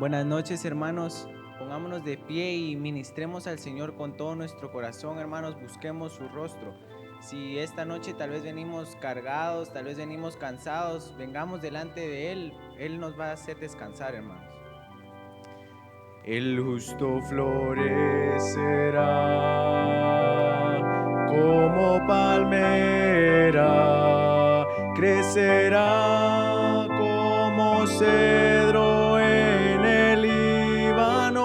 Buenas noches, hermanos. Pongámonos de pie y ministremos al Señor con todo nuestro corazón, hermanos. Busquemos su rostro. Si esta noche tal vez venimos cargados, tal vez venimos cansados, vengamos delante de Él. Él nos va a hacer descansar, hermanos. El justo florecerá como palmera, crecerá como cedro en el Líbano,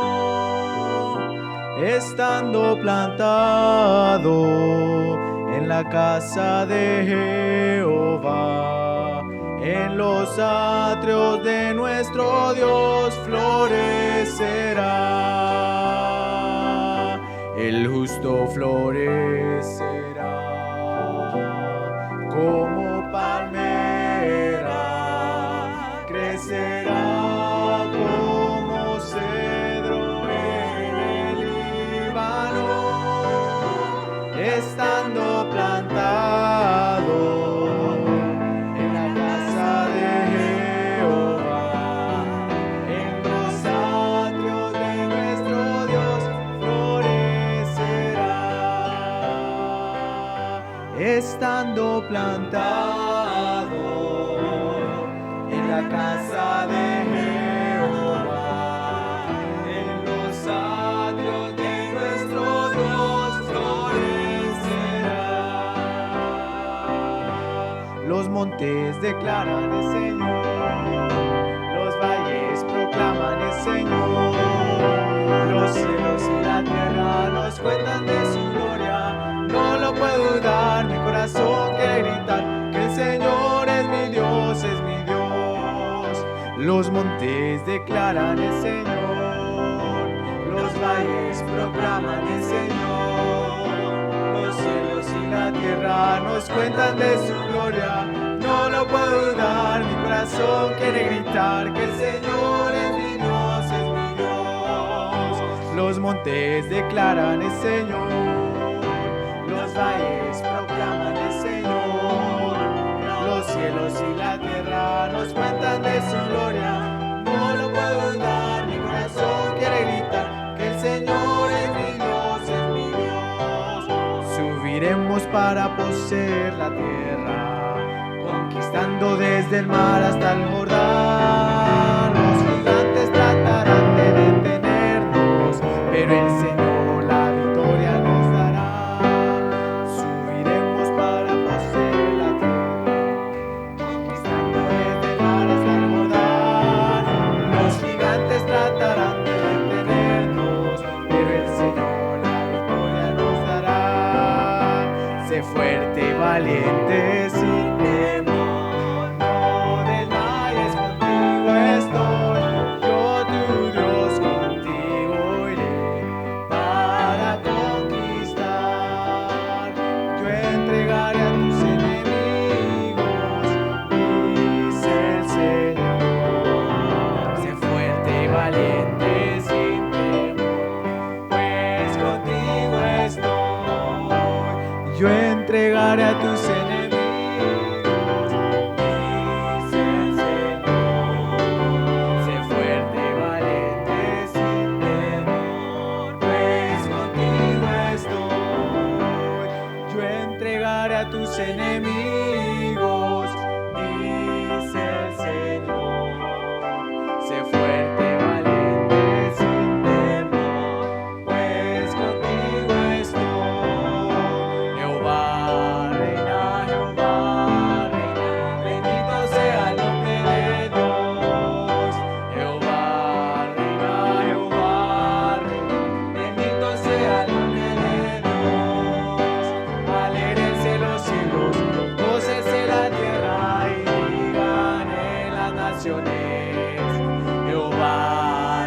estando plantado en la casa de Jehová. En los atrios de nuestro Dios florecerá. El justo florecerá como palmera, crecerá como cedro en el Líbano, estando plantado estando plantado en la casa de Jehová, en los atrios de nuestro Dios florecerá. Los montes declaran el Señor, los valles proclaman el Señor, los cielos y la tierra nos cuentan de su gloria. No lo puedo dudar, mi corazón quiere gritar que el Señor es mi Dios, es mi Dios. Los montes declaran el Señor, los valles proclaman el Señor, los cielos y la tierra nos cuentan de su gloria. No lo puedo dudar, mi corazón quiere gritar que el Señor es mi Dios, es mi Dios. Los montes declaran el Señor, los valles proclaman el Señor, los cielos y la tierra nos cuentan de su gloria. No lo puedo dudar, mi corazón quiere gritar que el Señor es mi Dios, es mi Dios. Subiremos para poseer la tierra, conquistando desde el mar hasta el Jordán. Los gigantes tratarán de detenernos, pero el Señor fuerte y valiente sin temor, no desmayes, contigo estoy, yo tu Dios contigo iré para conquistar. Yo entregaré a tus enemigos, dice el Señor. Sé fuerte y valiente sin temor, pues contigo estoy. Yo entregaré a tus enemigos, dice el Señor. Sé fuerte y valiente sin temor, pues contigo estoy. Yo entregaré a tus enemigos, dice el Señor. Sé fuerte y valiente sin temor, pues contigo estoy. Jehová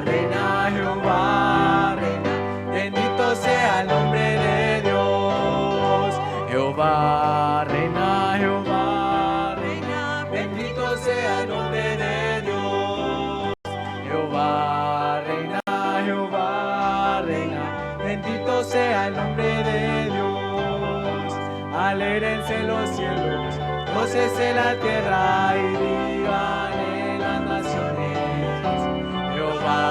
reina, Jehová reina, bendito sea el nombre de Dios. Jehová reina, Jehová reina, bendito sea el nombre de Dios. Jehová reina, Jehová reina, bendito sea el nombre de Dios. Alégrense los cielos, gócese la tierra y vivan en las naciones. Jehová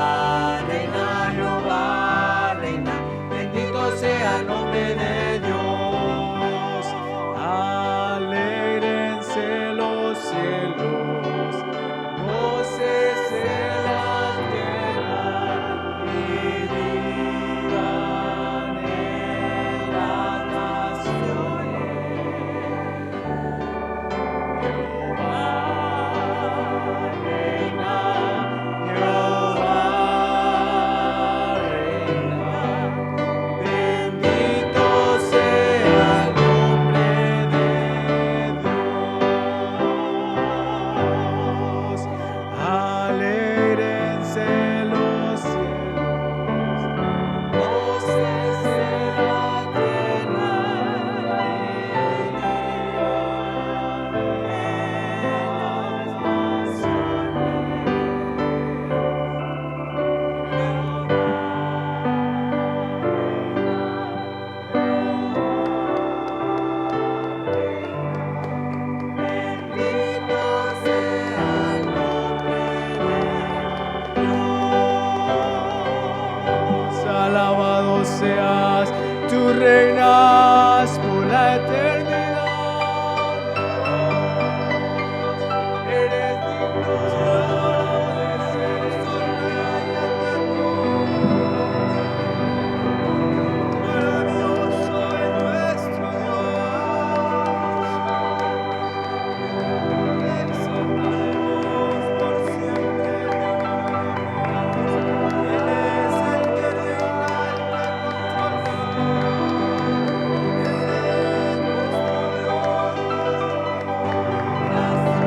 seas, tú reinas por la eternidad. Eres digno de ser rey eterno. Maravilloso es nuestro Dios. Te exaltaremos por siempre. Él es el que reina, el que controla. Él es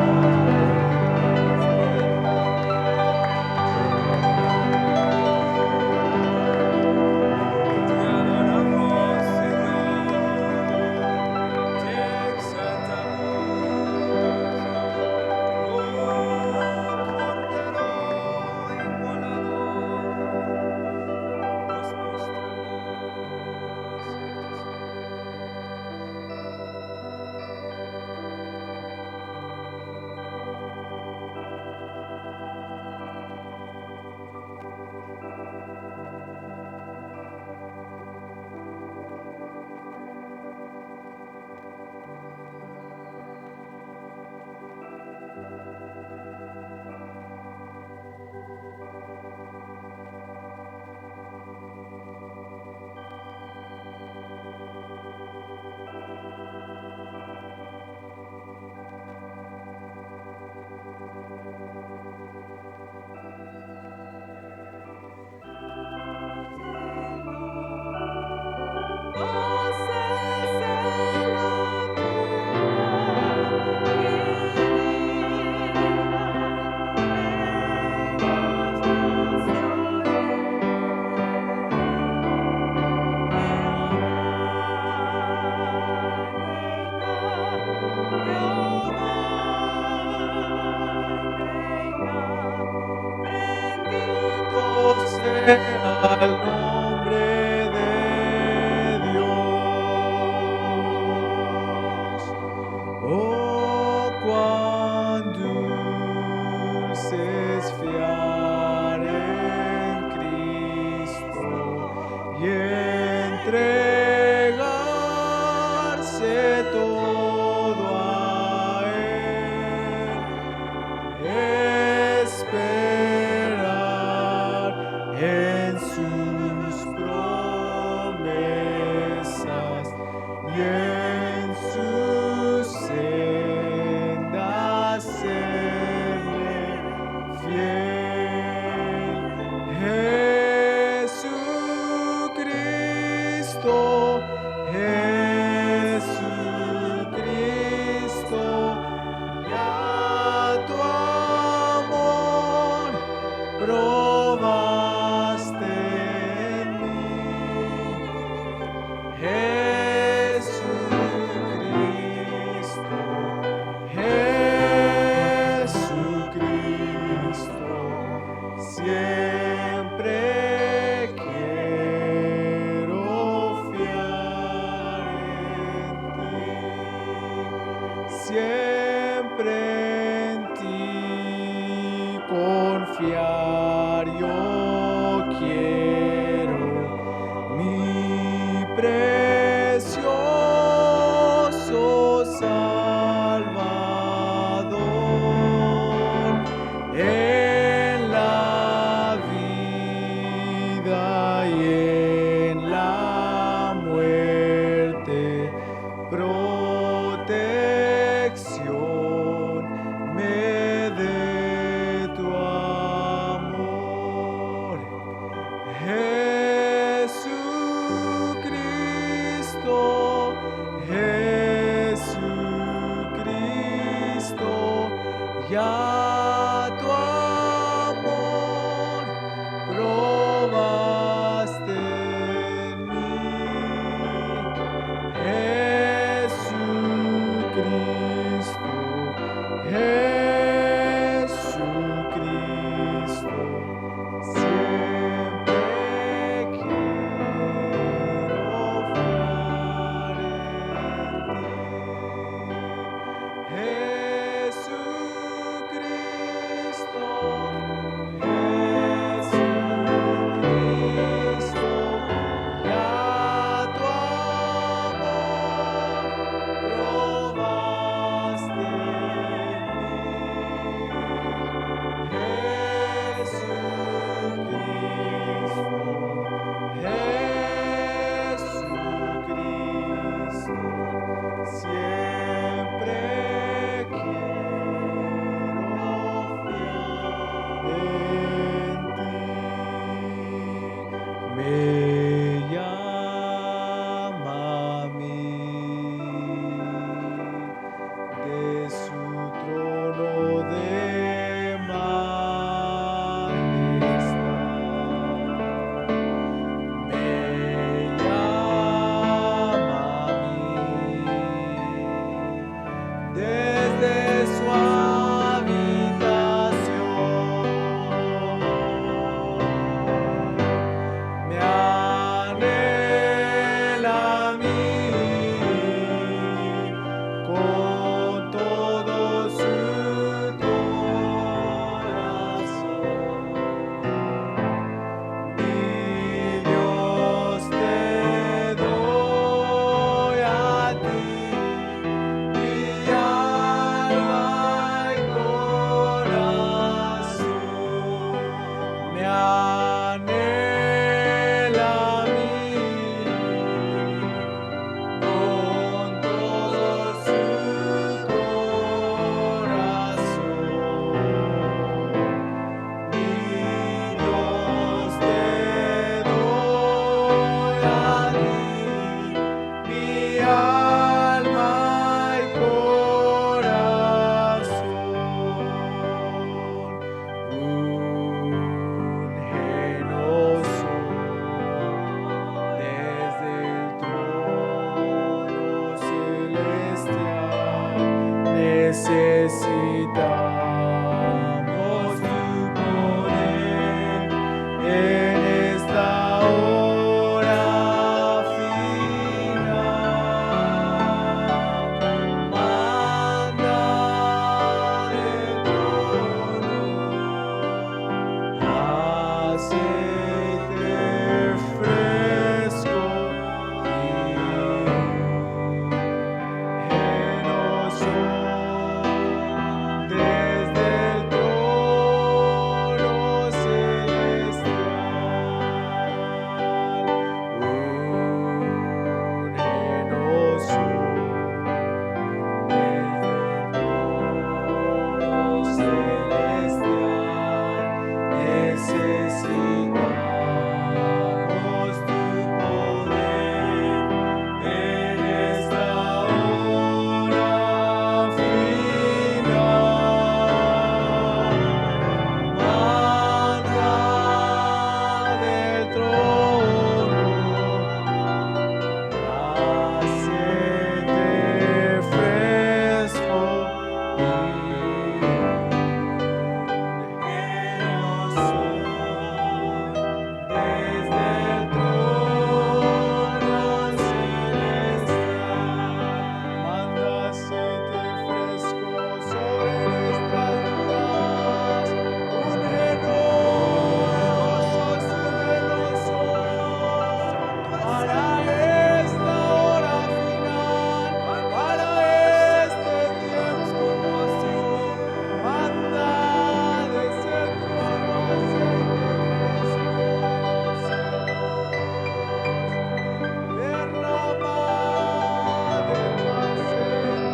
sea el nombre de Dios. Oh, cuán dulce es fiar en Cristo y entregarse todo a Él. Esperar en sus promesas y en sus sendas serle fiel. Jesucristo, Jesucristo, ya tu amor probaste en mí. Jesucristo, Jesucristo, siempre quiero fiar en ti. Siempre en ti confiar yo quiero, mi precioso Salvador, en la vida y en la muerte, protección me dé tu amor. Jesucristo, Jesucristo, ya tu amor probaste en mí. Jesucristo, Jesucristo, siempre quiero fiar en ti. Jesucristo. necesitamos tu poder en esta hora final. Manda del trono aceite fresco y llenos desde el trono celestial. Únenos necesitamos tu poder en esta hora final. Manda del trono aceite fresco y llenos desde el trono celestial. Manda aceite fresco sobre nuestras vidas. Úngenos para esta hora final, para este tiempo. Manda de ese trono aceite fresco, derrama del aceite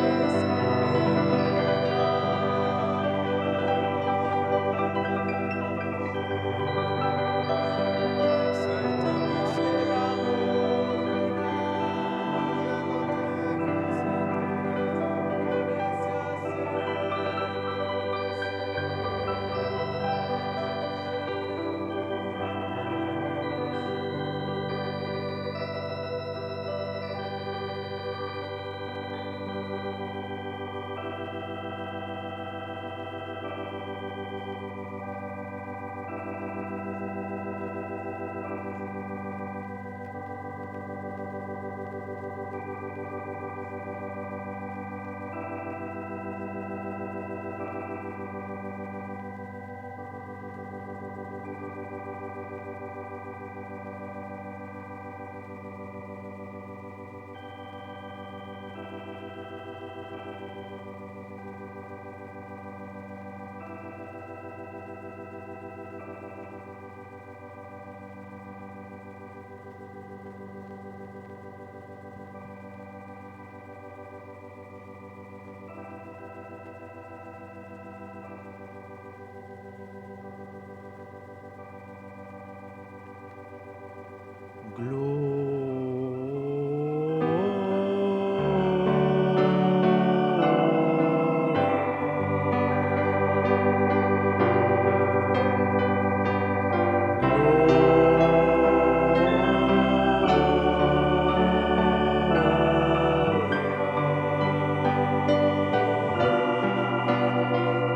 Jehová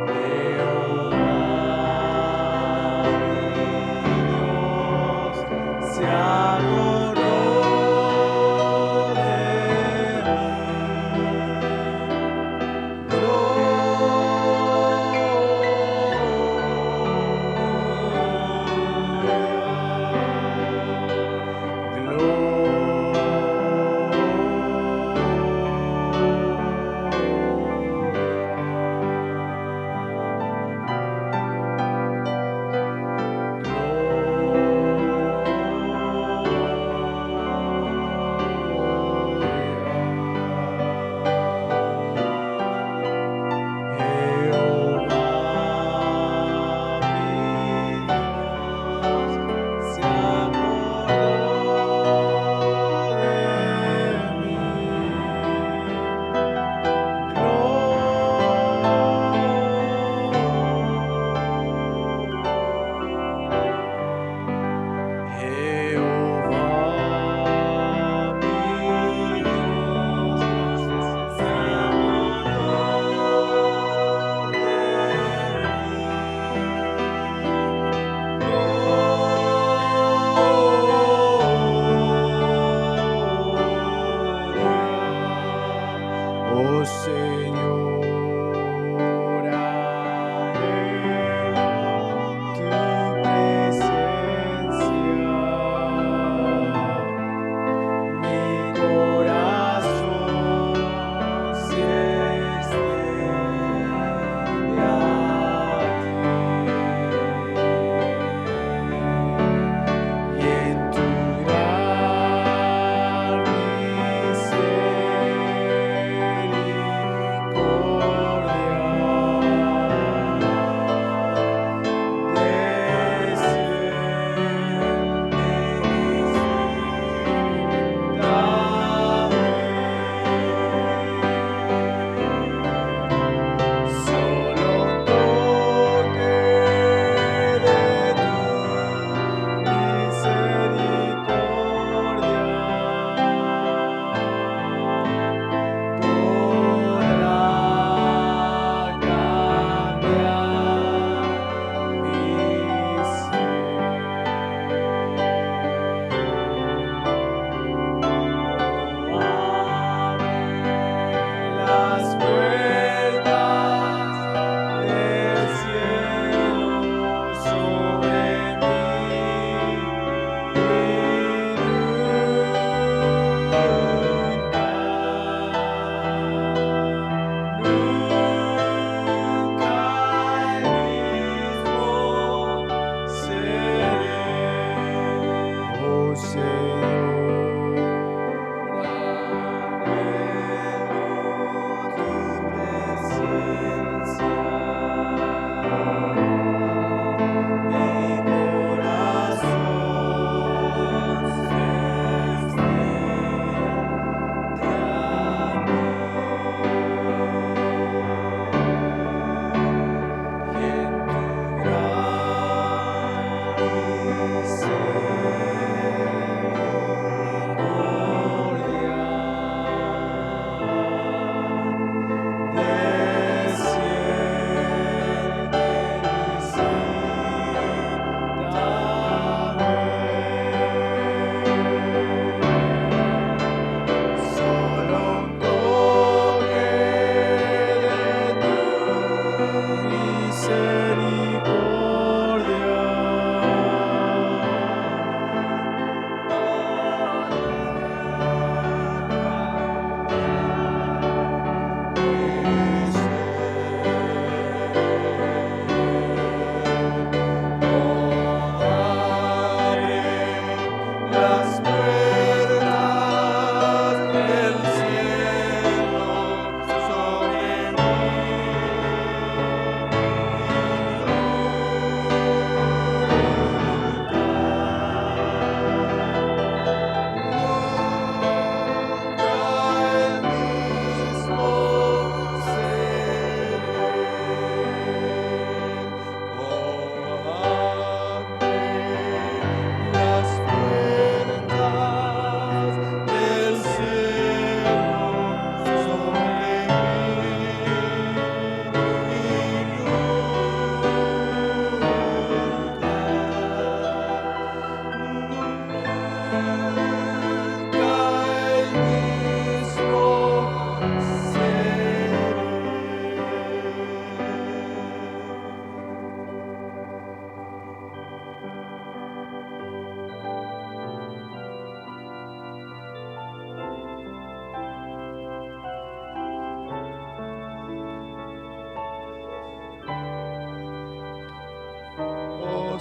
mi Dios se ha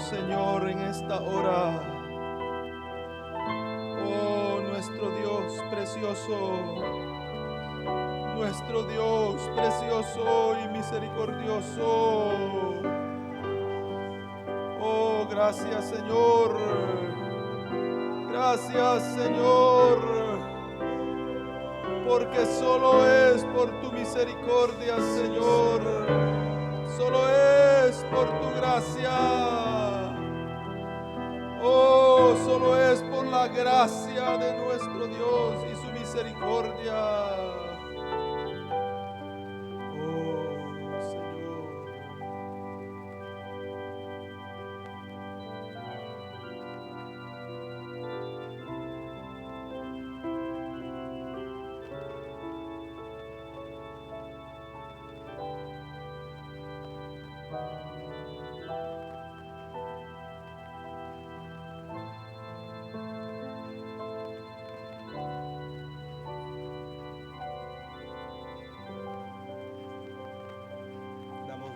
Señor, en esta hora. Oh, nuestro Dios precioso, nuestro Dios precioso y misericordioso. Oh, gracias, Señor. Gracias, Señor, porque solo es por tu misericordia, Señor. Solo es por tu gracia. Oh, solo es por la gracia de nuestro Dios y su misericordia. Oh, Señor.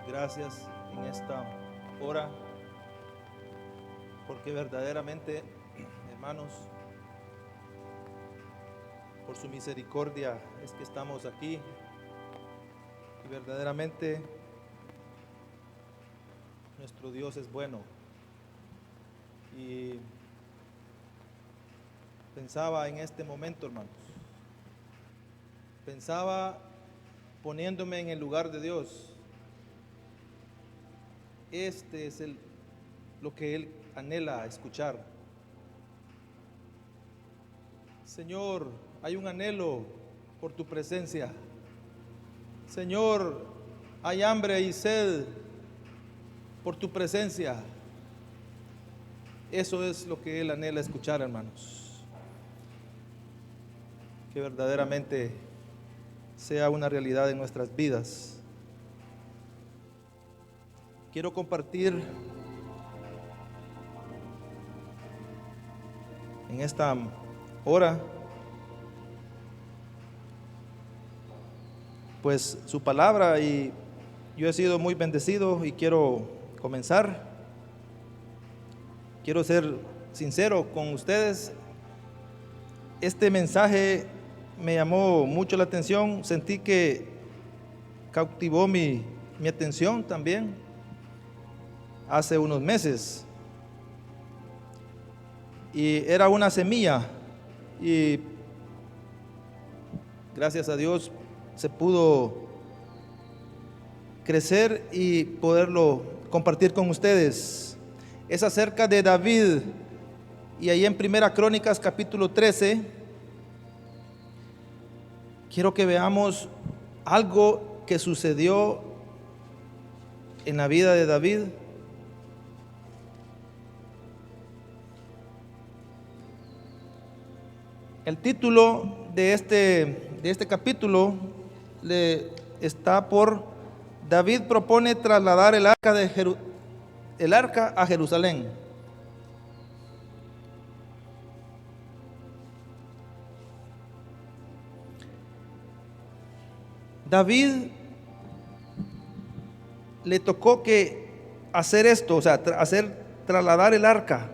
Gracias en esta hora, porque verdaderamente, hermanos, por su misericordia es que estamos aquí, y verdaderamente nuestro Dios es bueno. Y pensaba en este momento, hermanos, pensaba poniéndome en el lugar de Dios. Este es lo que Él anhela escuchar. Señor, hay un anhelo por tu presencia. Señor, hay hambre y sed por tu presencia. Eso es lo que Él anhela escuchar, hermanos. Que verdaderamente sea una realidad en nuestras vidas. Quiero compartir en esta hora, pues, su palabra, y yo he sido muy bendecido y quiero comenzar. Quiero ser sincero con ustedes. Este mensaje me llamó mucho la atención, sentí que cautivó mi atención también. Hace unos meses, y era una semilla, y gracias a Dios se pudo crecer y poderlo compartir con ustedes. Es acerca de David, y ahí en Primera Crónicas capítulo 13 quiero que veamos algo que sucedió en la vida de David. El título de este capítulo está por David propone trasladar el arca a Jerusalén. David le tocó que hacer esto, o sea, trasladar el arca.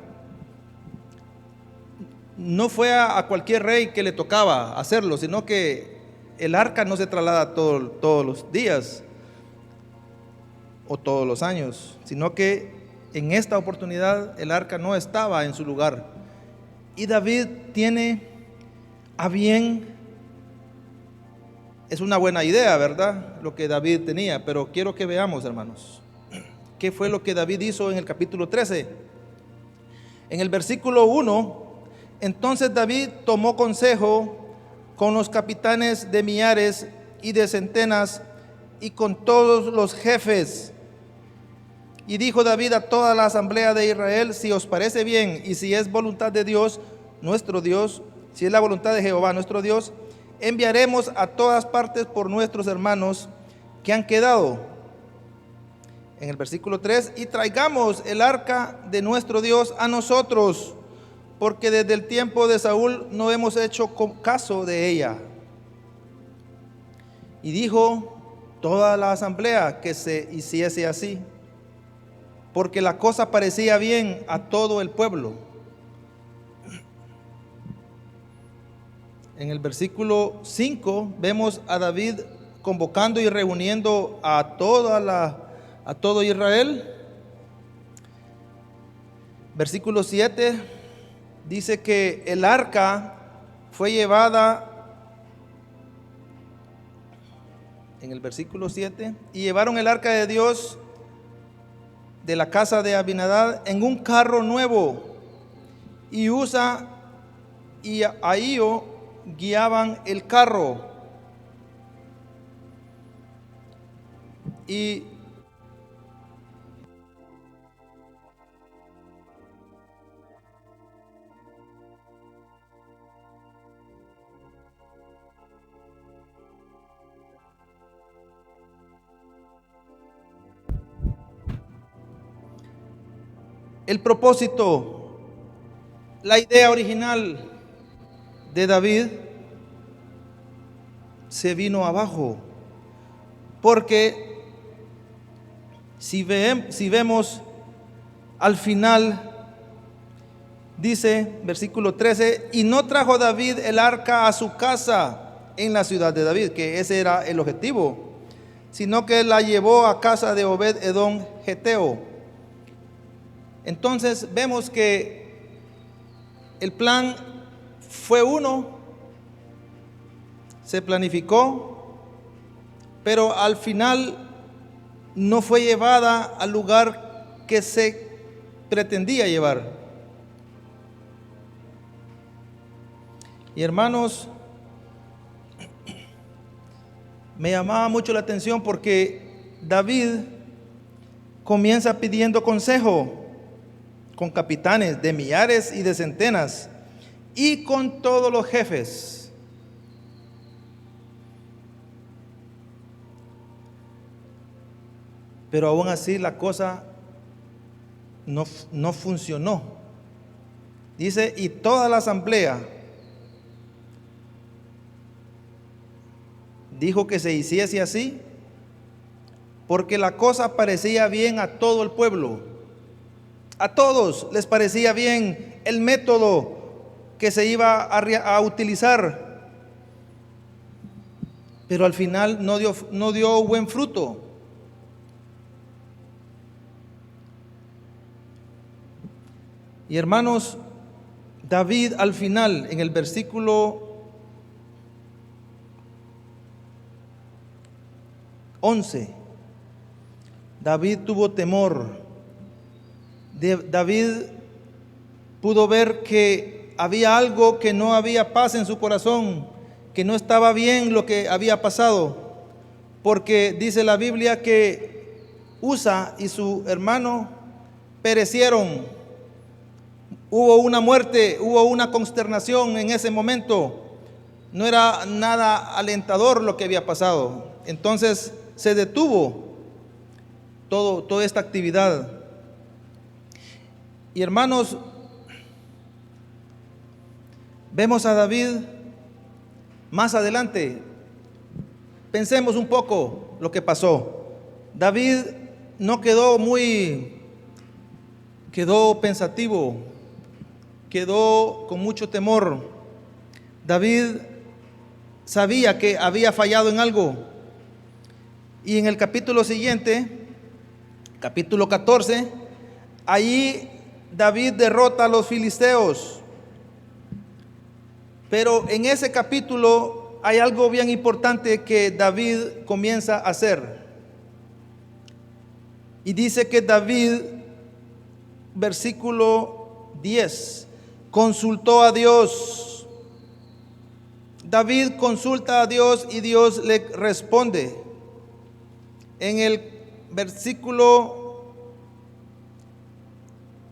No fue a cualquier rey que le tocaba hacerlo, sino que el arca no se traslada todos los días o todos los años, sino que en esta oportunidad el arca no estaba en su lugar. Y David tiene a bien, es una buena idea, ¿verdad? Lo que David tenía, pero quiero que veamos, hermanos, qué fue lo que David hizo en el capítulo 13. En el versículo 1, entonces David tomó consejo con los capitanes de millares y de centenas y con todos los jefes. Y dijo David a toda la asamblea de Israel: si os parece bien y si es voluntad de Dios, nuestro Dios, si es la voluntad de Jehová, nuestro Dios, enviaremos a todas partes por nuestros hermanos que han quedado. En el versículo 3, y traigamos el arca de nuestro Dios a nosotros, porque desde el tiempo de Saúl no hemos hecho caso de ella. Y dijo toda la asamblea que se hiciese así. porque la cosa parecía bien a todo el pueblo. En el versículo 5 vemos a David convocando y reuniendo a todo Israel. Versículo 7 dice que el arca fue llevada, en el versículo 7, y llevaron el arca de Dios de la casa de Abinadab en un carro nuevo, y Usa y Ahío guiaban el carro. Y el propósito, la idea original de David se vino abajo, porque si vemos al final, dice versículo 13, y no trajo David el arca a su casa en la ciudad de David, que ese era el objetivo, sino que la llevó a casa de Obed Edom Geteo. Entonces vemos que el plan fue uno, se planificó, pero al final no fue llevada al lugar que se pretendía llevar. Y hermanos, me llamaba mucho la atención porque David comienza pidiendo consejo con capitanes de millares y de centenas y con todos los jefes. Pero aún así la cosa no funcionó. Dice, y toda la asamblea dijo que se hiciese así, porque la cosa parecía bien a todo el pueblo. A todos les parecía bien el método que se iba a utilizar, pero al final no dio buen fruto. Y hermanos, David al final, en el versículo 11, David tuvo temor. David pudo ver que había algo, que no había paz en su corazón, que no estaba bien lo que había pasado, porque dice la Biblia que Usa y su hermano perecieron. Hubo una muerte, hubo una consternación en ese momento. No era nada alentador lo que había pasado. Entonces se detuvo toda esta actividad. Y hermanos, vemos a David más adelante. Pensemos un poco lo que pasó. David no quedó quedó pensativo, quedó con mucho temor. David sabía que había fallado en algo. Y en el capítulo siguiente, capítulo 14, allí David derrota a los filisteos. Pero en ese capítulo hay algo bien importante que David comienza a hacer. Y dice que David, versículo 10, consultó a Dios. David consulta a Dios y Dios le responde. En el versículo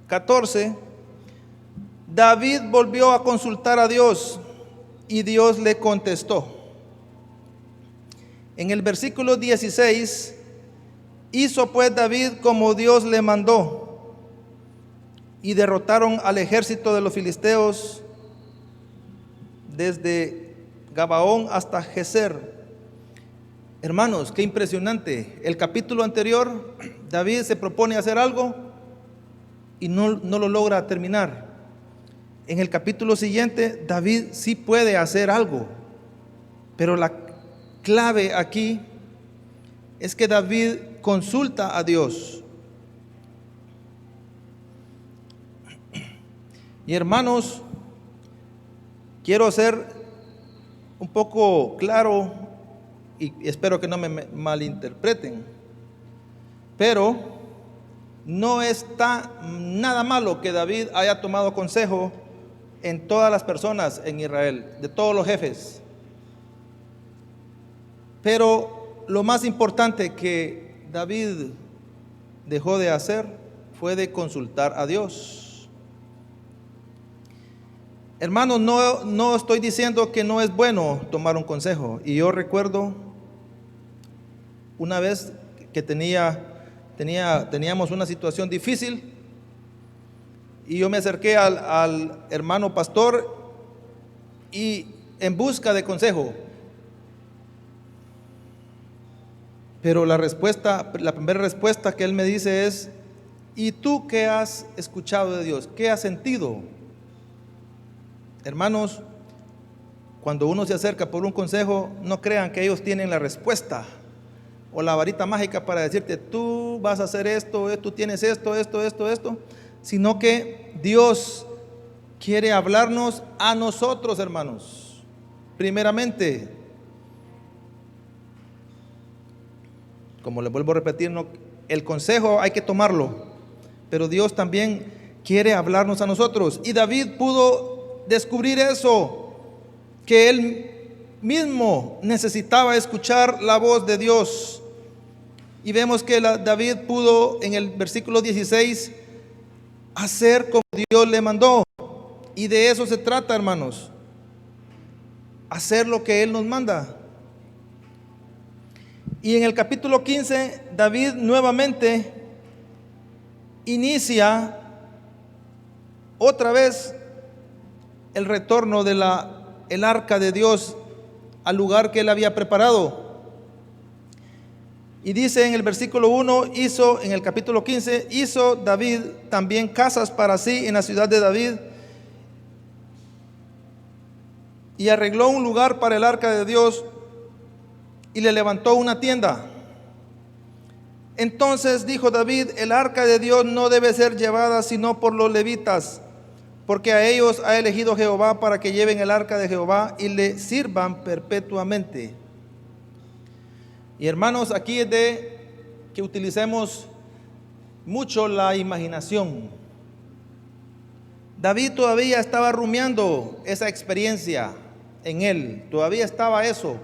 14, David volvió a consultar a Dios y Dios le contestó. En el versículo 16, hizo pues David como Dios le mandó y derrotaron al ejército de los filisteos desde Gabaón hasta Geser. Hermanos, qué impresionante. El capítulo anterior, David se propone hacer algo y no lo logra terminar. En el capítulo siguiente, David sí puede hacer algo, pero la clave aquí es que David consulta a Dios. Y hermanos, quiero ser un poco claro y espero que no me malinterpreten, pero no está nada malo que David haya tomado consejo en todas las personas en Israel, de todos los jefes. Pero lo más importante que David dejó de hacer fue de consultar a Dios. Hermanos, no estoy diciendo que no es bueno tomar un consejo. Y yo recuerdo una vez que teníamos una situación difícil y yo me acerqué al hermano pastor y en busca de consejo. Pero la primera respuesta que él me dice es: ¿y tú qué has escuchado de Dios? ¿Qué has sentido? Hermanos, cuando uno se acerca por un consejo, no crean que ellos tienen la respuesta o la varita mágica para decirte: tú vas a hacer esto, tú tienes esto, sino que Dios quiere hablarnos a nosotros, hermanos, primeramente. Como les vuelvo a repetir, el consejo hay que tomarlo, pero Dios también quiere hablarnos a nosotros. Y David pudo descubrir eso, que él mismo necesitaba escuchar la voz de Dios. Y vemos que David pudo en el versículo 16 hacer como Dios le mandó. Y de eso se trata, hermanos, hacer lo que Él nos manda. Y en el capítulo 15, David nuevamente inicia otra vez el retorno de el arca de Dios al lugar que él había preparado. Y dice en el versículo 1, en el capítulo 15, hizo David también casas para sí en la ciudad de David y arregló un lugar para el arca de Dios y le levantó una tienda. Entonces dijo David: el arca de Dios no debe ser llevada sino por los levitas, porque a ellos ha elegido Jehová para que lleven el arca de Jehová y le sirvan perpetuamente. Y hermanos, aquí es de que utilicemos mucho la imaginación. David todavía estaba rumiando esa experiencia en él, todavía estaba eso.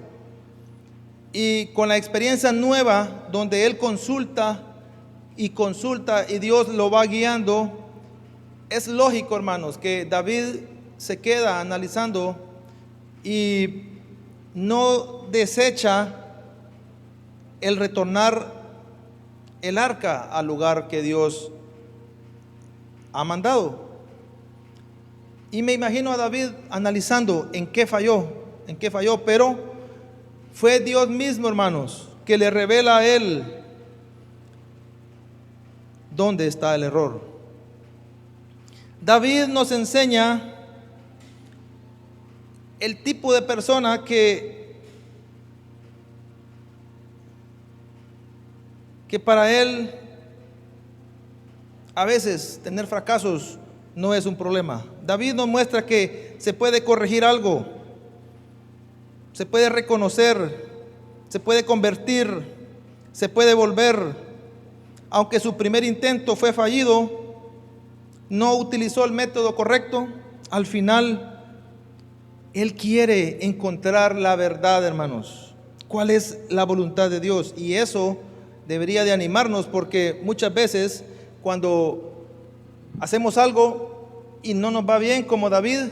Y con la experiencia nueva, donde él consulta y Dios lo va guiando, es lógico, hermanos, que David se queda analizando y no desecha el retornar el arca al lugar que Dios ha mandado. Y me imagino a David analizando en qué falló, pero fue Dios mismo, hermanos, que le revela a él dónde está el error. David nos enseña el tipo de persona que para él a veces tener fracasos no es un problema. David nos muestra que se puede corregir algo, se puede reconocer, se puede convertir, se puede volver. Aunque su primer intento fue fallido, no utilizó el método correcto, al final él quiere encontrar la verdad, hermanos. ¿Cuál es la voluntad de Dios? Y eso debería de animarnos, porque muchas veces cuando hacemos algo y no nos va bien, como David,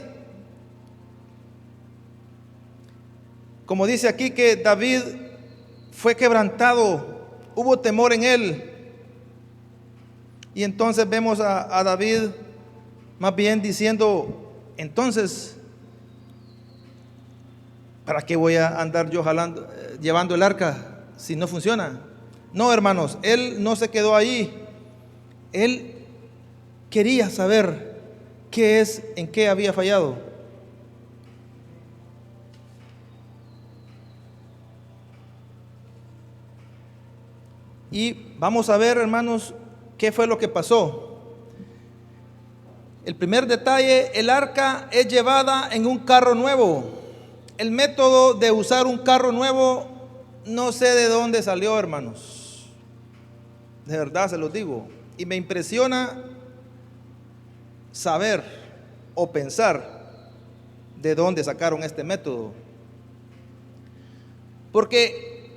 como dice aquí que David fue quebrantado, hubo temor en él. Y entonces vemos a David más bien diciendo: entonces, ¿para qué voy a andar yo llevando el arca si no funciona? No, hermanos, él no se quedó ahí. Él quería saber en qué había fallado. Y vamos a ver, hermanos, qué fue lo que pasó. El primer detalle: el arca es llevada en un carro nuevo. El método de usar un carro nuevo, no sé de dónde salió, hermanos. De verdad se los digo. Y me impresiona saber o pensar de dónde sacaron este método. Porque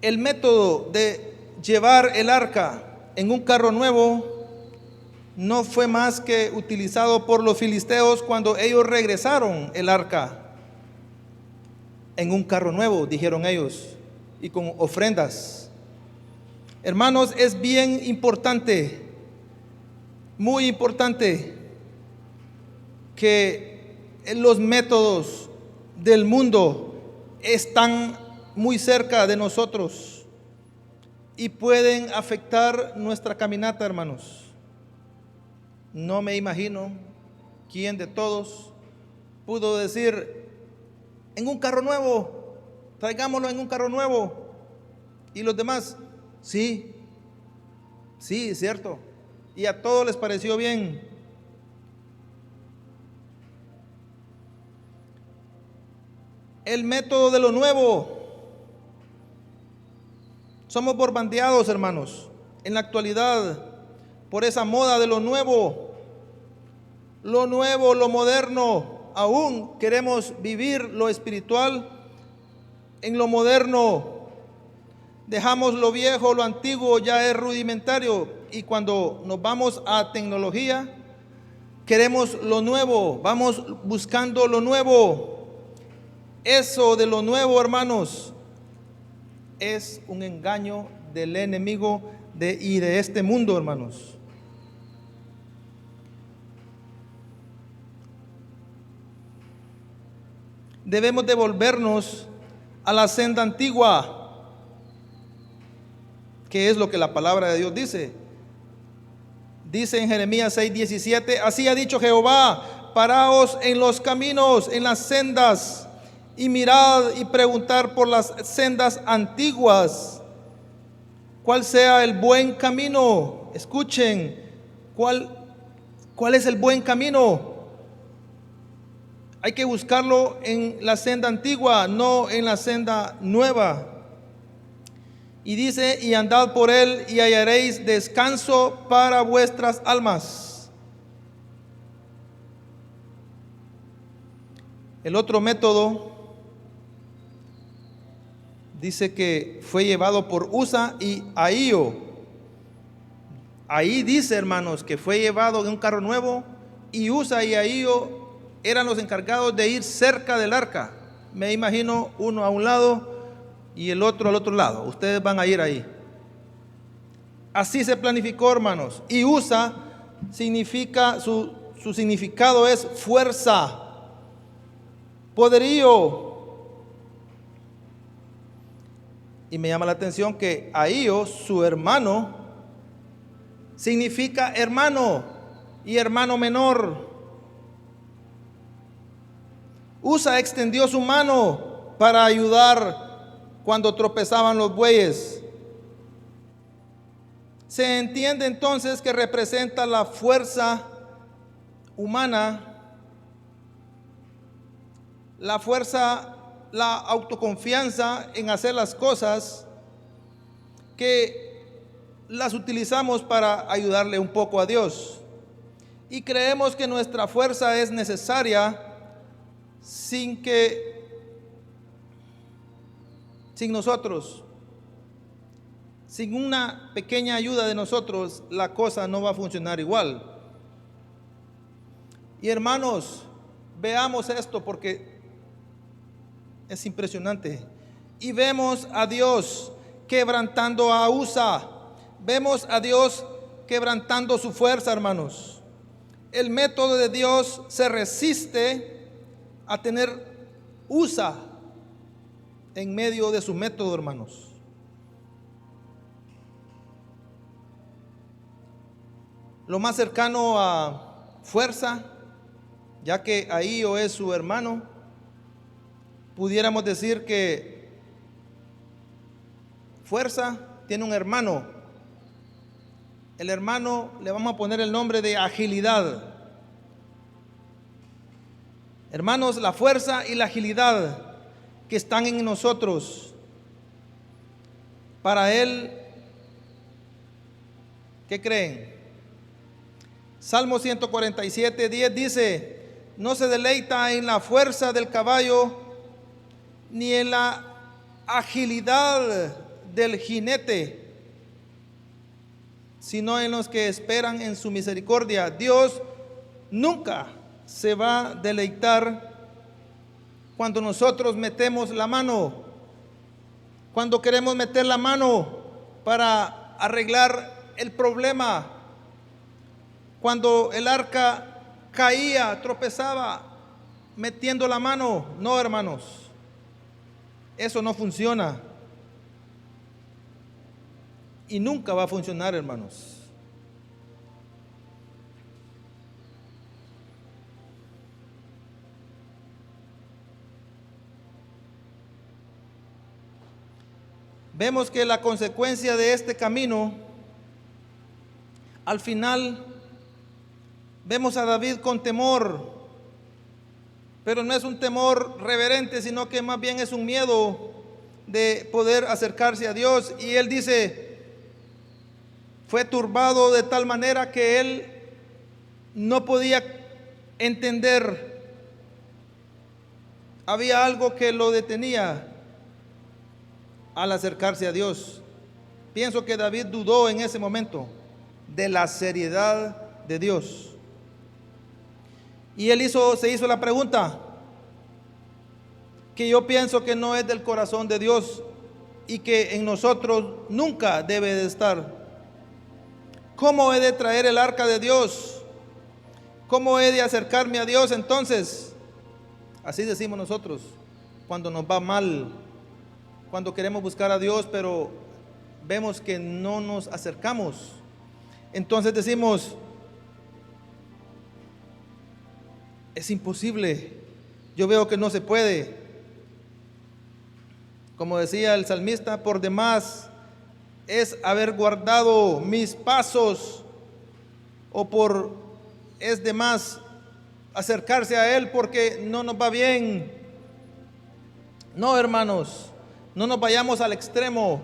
el método de llevar el arca en un carro nuevo no fue más que utilizado por los filisteos cuando ellos regresaron el arca en un carro nuevo, dijeron ellos, y con ofrendas. Hermanos, es bien importante, muy importante, que los métodos del mundo están muy cerca de nosotros y pueden afectar nuestra caminata, hermanos. No me imagino quién de todos pudo decir: en un carro nuevo, traigámoslo en un carro nuevo. Y los demás: sí, es cierto. Y a todos les pareció bien. El método de lo nuevo. Somos bombardeados, hermanos, en la actualidad por esa moda de lo nuevo, lo moderno. Aún queremos vivir lo espiritual en lo moderno. Dejamos lo viejo, lo antiguo ya es rudimentario, y cuando nos vamos a tecnología queremos lo nuevo, vamos buscando lo nuevo. Eso de lo nuevo, hermanos, es un engaño del enemigo y de este mundo, hermanos. Debemos devolvernos a la senda antigua, que es lo que la palabra de Dios dice. Dice en Jeremías 6:17: así ha dicho Jehová, paraos en los caminos, en las sendas, y mirad y preguntar por las sendas antiguas, cuál sea el buen camino. Escuchen, ¿cuál es el buen camino? Hay que buscarlo en la senda antigua, no en la senda nueva. Y dice: y andad por él y hallaréis descanso para vuestras almas. El otro método dice que fue llevado por Usa y Ahío. Ahí dice, hermanos, que fue llevado en un carro nuevo, y Usa y Ahío eran los encargados de ir cerca del arca. Me imagino uno a un lado y el otro al otro lado. Ustedes van a ir ahí. Así se planificó, hermanos. Y Usa significa, su significado es fuerza, poderío. Y me llama la atención que Ahío, su hermano, significa hermano y hermano menor. Usa extendió su mano para ayudar cuando tropezaban los bueyes. Se entiende entonces que representa la fuerza humana, la fuerza, la autoconfianza en hacer las cosas, que las utilizamos para ayudarle un poco a Dios. Y creemos que nuestra fuerza es necesaria sin nosotros, sin una pequeña ayuda de nosotros, la cosa no va a funcionar igual. Y hermanos, veamos esto porque es impresionante. Y vemos a Dios quebrantando a Usa, vemos a Dios quebrantando su fuerza, hermanos. El método de Dios se resiste a tener Usa en medio de su método, hermanos. lo más cercano a fuerza, ya que Ahío es su hermano, pudiéramos decir que fuerza tiene un hermano. El hermano le vamos a poner el nombre de agilidad. Hermanos, la fuerza y la agilidad que están en nosotros, para él, ¿qué creen? Salmo 147:10 dice: no se deleita en la fuerza del caballo, ni en la agilidad del jinete, sino en los que esperan en su misericordia. Dios nunca se va a deleitar cuando nosotros metemos la mano, cuando queremos meter la mano para arreglar el problema, cuando el arca caía, tropezaba, metiendo la mano. No, hermanos, eso no funciona y nunca va a funcionar, hermanos. Vemos que la consecuencia de este camino, al final, vemos a David con temor, pero no es un temor reverente, sino que más bien es un miedo de poder acercarse a Dios. Y él dice, fue turbado de tal manera que él no podía entender. Había algo que lo detenía al acercarse a Dios. Pienso que David dudó en ese momento de la seriedad de Dios. Y él se hizo la pregunta que yo pienso que no es del corazón de Dios y que en nosotros nunca debe de estar. ¿Cómo he de traer el arca de Dios? ¿Cómo he de acercarme a Dios? Entonces, así decimos nosotros cuando nos va mal, cuando queremos buscar a Dios, pero vemos que no nos acercamos. Entonces decimos, es imposible, yo veo que no se puede. Como decía el salmista, por demás es haber guardado mis pasos, es de más acercarse a Él porque no nos va bien. No, hermanos, no nos vayamos al extremo.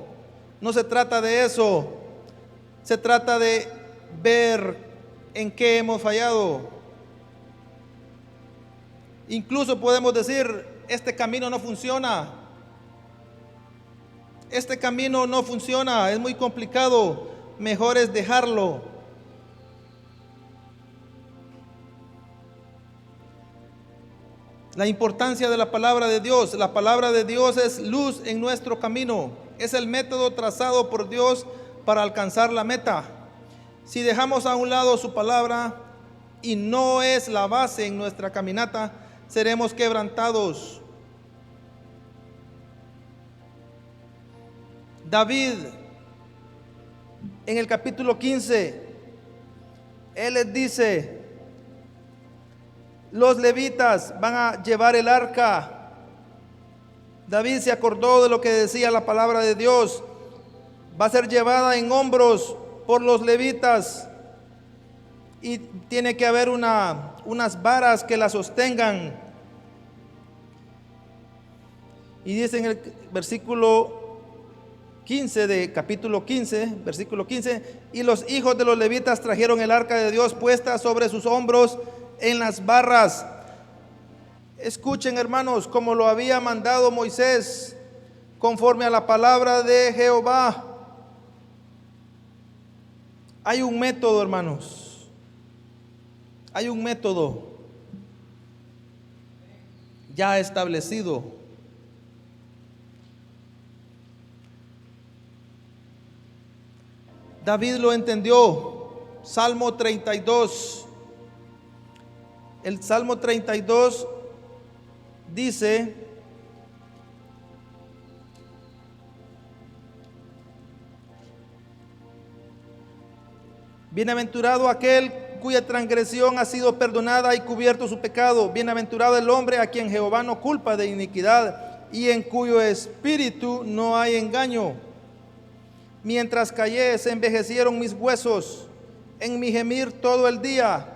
No se trata de eso. Se trata de ver en qué hemos fallado. Incluso podemos decir, este camino no funciona. Este camino no funciona, es muy complicado. Mejor es dejarlo. La importancia de la palabra de Dios. La palabra de Dios es luz en nuestro camino. Es el método trazado por Dios para alcanzar la meta. Si dejamos a un lado su palabra y no es la base en nuestra caminata, seremos quebrantados. David, en el capítulo 15, él les dice, los levitas van a llevar el arca. David se acordó de lo que decía la palabra de Dios. Va a ser llevada en hombros por los levitas y tiene que haber unas varas que la sostengan. Y dice en el versículo 15 de capítulo 15, versículo 15, y los hijos de los levitas trajeron el arca de Dios puesta sobre sus hombros en las barras. Escuchen, hermanos, como lo había mandado Moisés, conforme a la palabra de Jehová. Hay un método, hermanos. Hay un método ya establecido. David lo entendió. Salmo 32. El Salmo 32 dice: Bienaventurado aquel cuya transgresión ha sido perdonada y cubierto su pecado. Bienaventurado el hombre a quien Jehová no culpa de iniquidad y en cuyo espíritu no hay engaño. Mientras callé, se envejecieron mis huesos en mi gemir todo el día.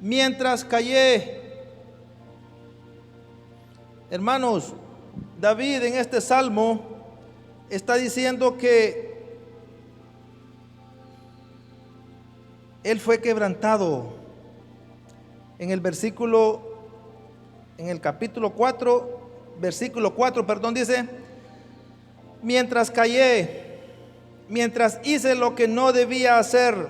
Mientras callé. Hermanos, David en este salmo está diciendo que él fue quebrantado. En el capítulo 4, versículo 4, dice: mientras callé, mientras hice lo que no debía hacer,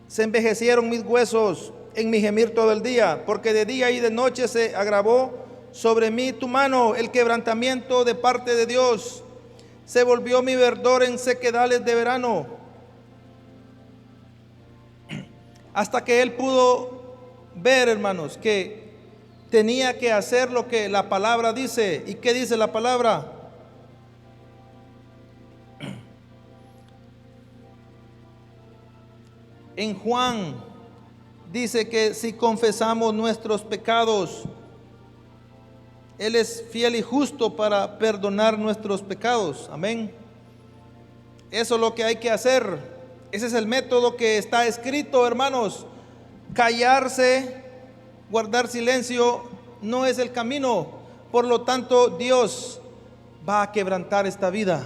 se envejecieron mis huesos en mi gemir todo el día, porque de día y de noche se agravó sobre mí tu mano, el quebrantamiento de parte de Dios. Se volvió mi verdor en sequedales de verano, hasta que él pudo ver, hermanos, que tenía que hacer lo que la palabra dice. ¿Y qué dice la palabra? En Juan dice que si confesamos nuestros pecados, Él es fiel y justo para perdonar nuestros pecados. Amén. Eso es lo que hay que hacer. Ese es el método que está escrito, hermanos. Callarse, guardar silencio, no es el camino. Por lo tanto, Dios va a quebrantar esta vida.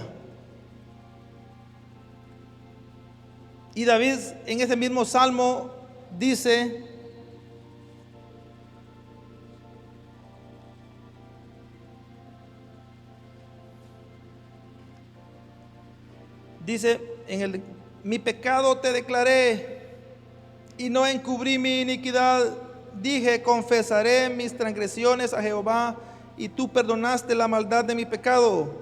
Y David en ese mismo salmo dice: mi pecado te declaré y no encubrí mi iniquidad. Dije, confesaré mis transgresiones a Jehová, y tú perdonaste la maldad de mi pecado.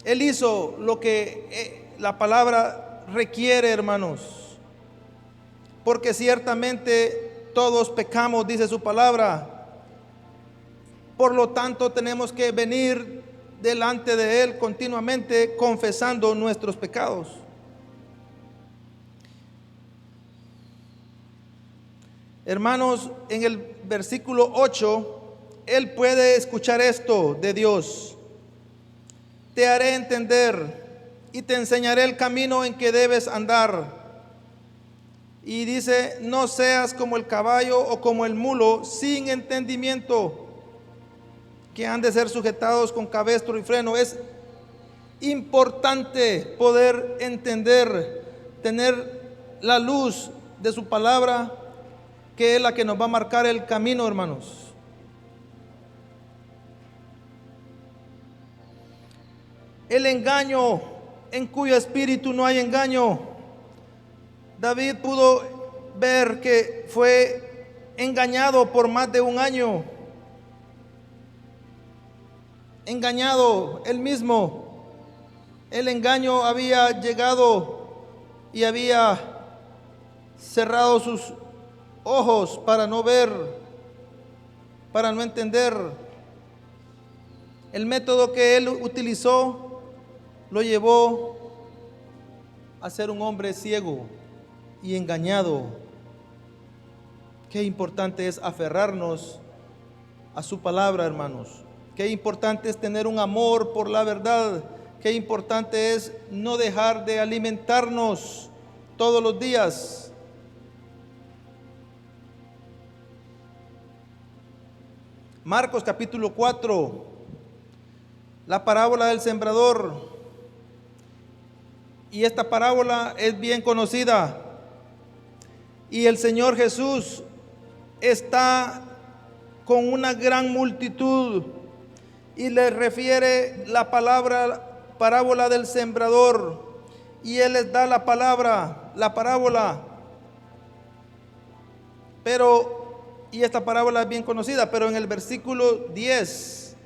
Él hizo lo que la palabra requiere, hermanos, porque ciertamente todos pecamos, dice su palabra. Por lo tanto, tenemos que venir delante de Él continuamente confesando nuestros pecados. Hermanos, en el versículo 8, Él puede escuchar esto de Dios: te haré entender y te enseñaré el camino en que debes andar. Y dice: no seas como el caballo o como el mulo sin entendimiento, que han de ser sujetados con cabestro y freno. Es importante poder entender, tener la luz de su palabra, que es la que nos va a marcar el camino, hermanos. El engaño, en cuyo espíritu no hay engaño. David pudo ver que fue engañado por más de un año. Engañado él mismo. El engaño había llegado y había cerrado sus ojos para no ver, para no entender. El método que él utilizó lo llevó a ser un hombre ciego y engañado. Qué importante es aferrarnos a su palabra, hermanos. Qué importante es tener un amor por la verdad. Qué importante es no dejar de alimentarnos todos los días. Marcos capítulo 4, la parábola del sembrador. Y esta parábola es bien conocida. Y el Señor Jesús está con una gran multitud y le refiere la parábola del sembrador, y Él les da la parábola. Y esta parábola es bien conocida, pero en el versículo 10,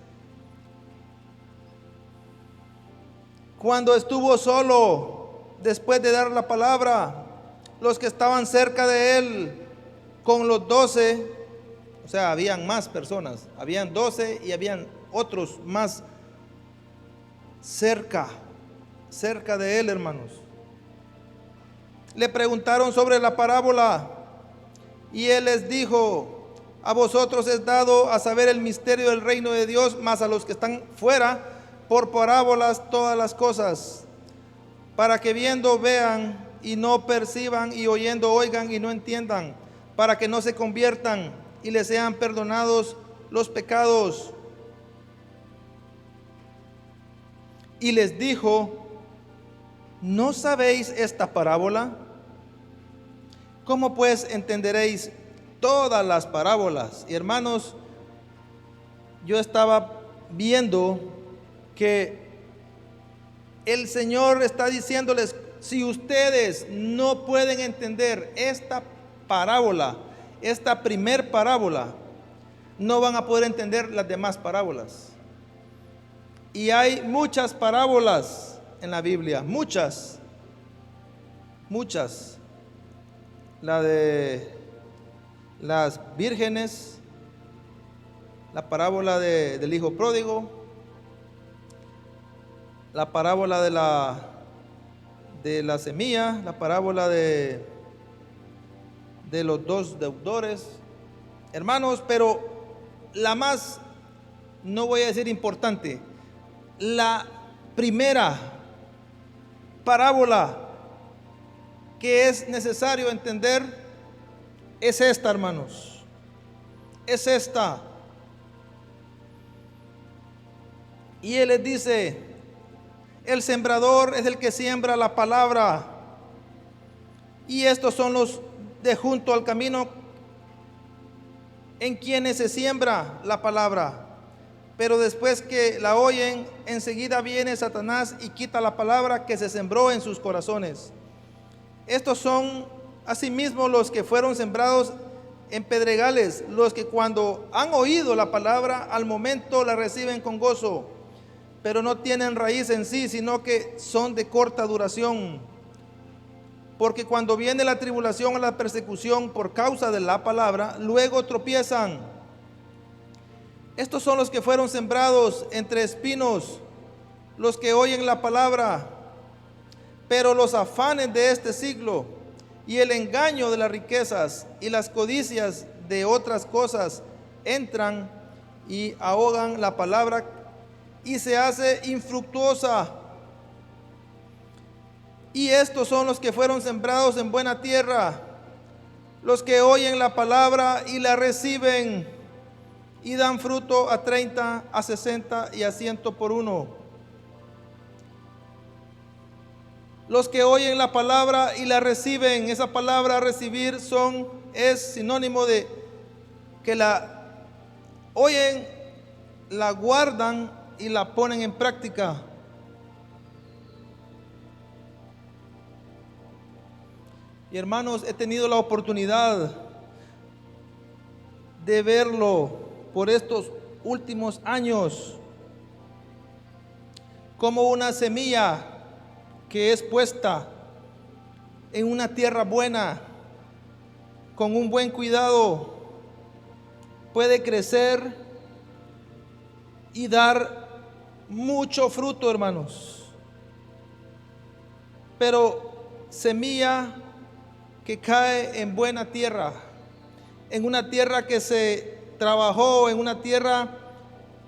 cuando estuvo solo, después de dar la palabra, los que estaban cerca de Él con los 12, o sea, habían más personas, habían 12 y habían otros más cerca. cerca de él, hermanos. Le preguntaron sobre la parábola y él les dijo: a vosotros es dado a saber el misterio del reino de Dios, mas a los que están fuera, por parábolas todas las cosas, para que viendo vean y no perciban, y oyendo oigan y no entiendan, para que no se conviertan y les sean perdonados los pecados. Y les dijo: ¿no sabéis esta parábola? ¿Cómo pues entenderéis todas las parábolas? Y hermanos, yo estaba viendo que el Señor está diciéndoles: si ustedes no pueden entender esta parábola, esta primer parábola, no van a poder entender las demás parábolas. Y hay muchas parábolas en la Biblia, muchas. La de las vírgenes, la parábola del hijo pródigo, la parábola de la semilla, la parábola de los dos deudores, hermanos. Pero la más, no voy a decir importante, la primera parábola que es necesario entender es esta, hermanos, es esta. Y él les dice: el sembrador es el que siembra la palabra, y estos son los de junto al camino, en quienes se siembra la palabra. Pero después que la oyen, enseguida viene Satanás y quita la palabra que se sembró en sus corazones. Estos son asimismo los que fueron sembrados en pedregales, los que cuando han oído la palabra, al momento la reciben con gozo, pero no tienen raíz en sí, sino que son de corta duración. Porque cuando viene la tribulación o la persecución por causa de la palabra, luego tropiezan. Estos son los que fueron sembrados entre espinos, los que oyen la palabra, pero los afanes de este siglo y el engaño de las riquezas y las codicias de otras cosas entran y ahogan la palabra y se hace infructuosa. Y estos son los que fueron sembrados en buena tierra, los que oyen la palabra y la reciben y dan fruto a 30, a 60 y a 100 por uno. Los que oyen la palabra y la reciben, esa palabra recibir es sinónimo de que la oyen, la guardan y la ponen en práctica. Y hermanos, he tenido la oportunidad de verlo por estos últimos años, como una semilla que es puesta en una tierra buena, con un buen cuidado, puede crecer y dar mucho fruto, hermanos. Pero semilla que cae en buena tierra, en una tierra que se trabajó, en una tierra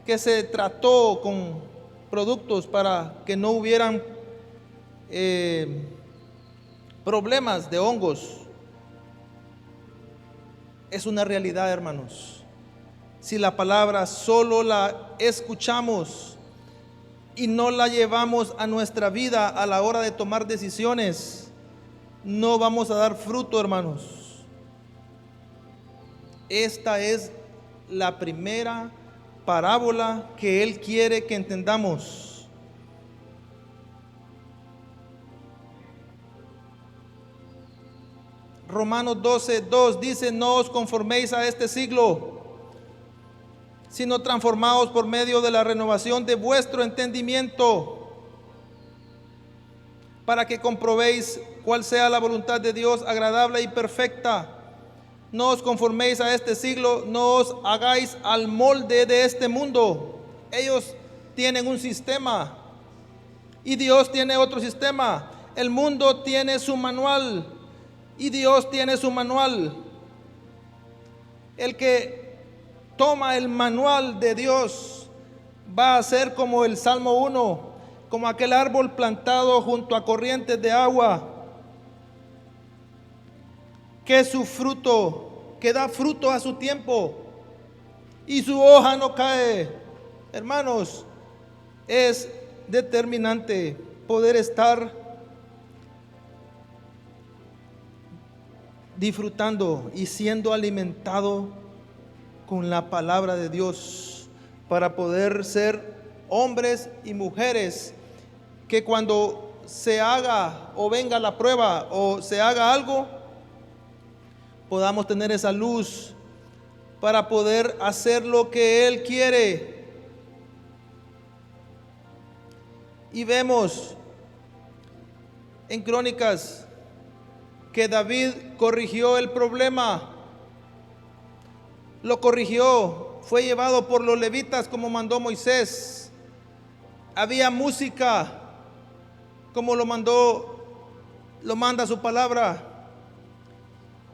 que se trató con productos para que no hubieran problemas de hongos. Es una realidad, hermanos. Si la palabra solo la escuchamos y no la llevamos a nuestra vida a la hora de tomar decisiones, no vamos a dar fruto, hermanos. Esta es la primera parábola que Él quiere que entendamos. Romanos 12:2 dice: no os conforméis a este siglo, sino transformaos por medio de la renovación de vuestro entendimiento, para que comprobéis cuál sea la voluntad de Dios, agradable y perfecta. No os conforméis a este siglo, no os hagáis al molde de este mundo. Ellos tienen un sistema, y Dios tiene otro sistema. El mundo tiene su manual y Dios tiene su manual. El que toma el manual de Dios va a ser como el Salmo 1, como aquel árbol plantado junto a corrientes de agua, que su fruto, que da fruto a su tiempo y su hoja no cae. Hermanos, es determinante poder estar disfrutando y siendo alimentado con la palabra de Dios para poder ser hombres y mujeres que cuando se haga o venga la prueba o se haga algo, podamos tener esa luz para poder hacer lo que Él quiere. Y vemos en Crónicas que David corrigió el problema, lo corrigió, fue llevado por los levitas como mandó Moisés. Había música como lo manda su palabra.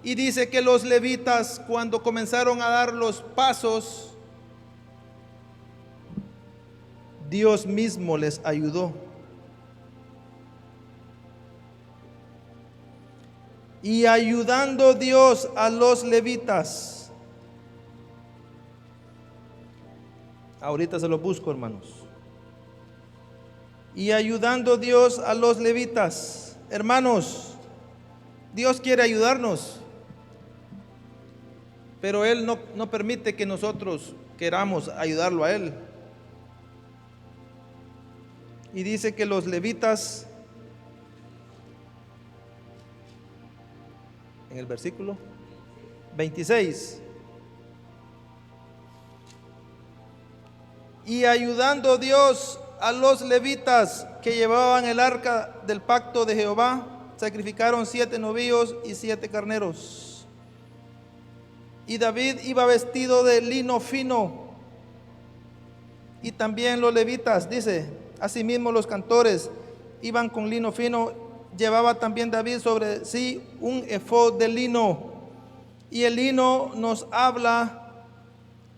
Y dice que los levitas, cuando comenzaron a dar los pasos, Dios mismo les ayudó. Y ayudando Dios a los levitas. Ahorita se lo busco, hermanos. Y ayudando Dios a los levitas. Hermanos, Dios quiere ayudarnos, pero Él no permite que nosotros queramos ayudarlo a Él. Y dice que los levitas, en el versículo 26, y ayudando Dios a los levitas que llevaban el arca del pacto de Jehová, sacrificaron 7 novillos y 7 carneros. Y David iba vestido de lino fino, y también los levitas, dice, asimismo los cantores iban con lino fino. Llevaba también David sobre sí un efod de lino. Y el lino nos habla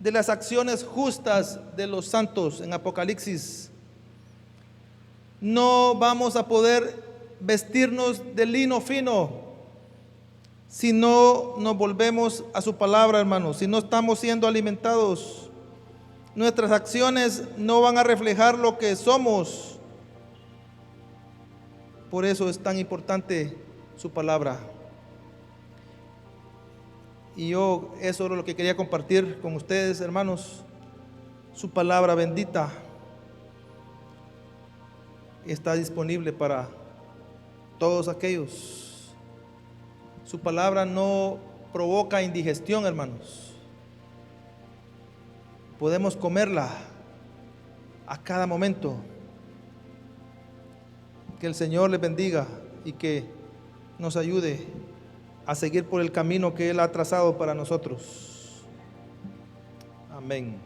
de las acciones justas de los santos en Apocalipsis. No vamos a poder vestirnos de lino fino si no nos volvemos a su palabra, hermanos, si no estamos siendo alimentados. Nuestras acciones no van a reflejar lo que somos. Por eso es tan importante su palabra. Y yo, eso es lo que quería compartir con ustedes, hermanos. Su palabra bendita está disponible para todos aquellos. Su palabra no provoca indigestión, hermanos. Podemos comerla a cada momento. Que el Señor les bendiga y que nos ayude a seguir por el camino que Él ha trazado para nosotros. Amén.